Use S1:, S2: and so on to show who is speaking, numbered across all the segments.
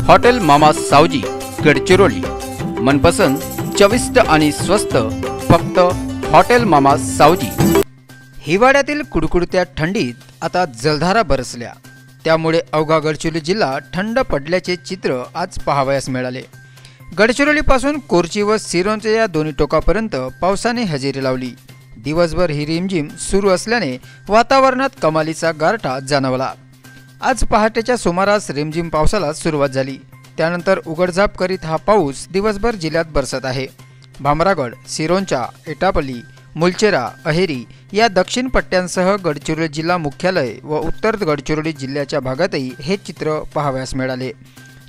S1: Hotel मामा सावजी गडचिरोली। मनपसंद चविष्ट आणि स्वस्त फक्त हॉटेल मामा सावजी। हिवाळ्यातील कुडकुडत्या थंडीत आता जलधारा बरसल्या, त्यामुळे अवघा गडचिरोली जिल्हा थंड पडल्याचे चित्र आज पाहावयास मिळाले। गडचिरोलीपासून कोरची व सिरोंचा या दोन्ही टोकापर्यंत पावसाने हजेरी लावली। दिवसभर ही रिमझिम सुरू असल्याने वातावरणात कमालीचा गारठा जाणवला। आज पहाटेच्या सुमारास रिमझिम पावसाला सुरुवात झाली, त्यानंतर उघडझाप करीत हा पाऊस दिवसभर जिल्ह्यात बरसत आहे। भामरागड, सिरोंचा, एटापल्ली, मुलचेरा, अहेरी या दक्षिण पट्ट्यांसह गडचिरोली जिल्हा मुख्यालय व उत्तर गडचिरोली जिल्ह्याच्या भागातही हे चित्र पाहावयास मिळाले।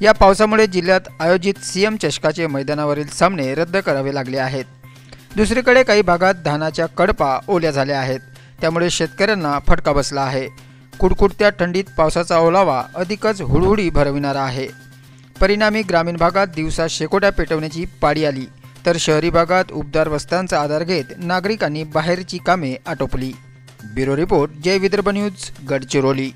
S1: या पावसामुळे जिल्ह्यात आयोजित सीएम चषकाचे मैदानावरील सामने रद्द करावे लागले आहेत। दुसरीकडे काही भागात धानाच्या कडपा ओल्या झाल्या आहेत, त्यामुळे शेतकऱ्यांना फटका बसला आहे। कुडकुडत्या थंडीत पावसाचा ओलावा अधिकच हुडहुडी भरविणारा आहे। परिणामी ग्रामीण भागात दिवसा शेकोट्या पेटवण्याची पाळी आली, तर शहरी भागात उबदार वस्त्यांचा आधार घेत नागरिकांनी बाहेरची कामे आटोपली। ब्युरो रिपोर्ट, जय विदर्भ न्यूज, गडचिरोली।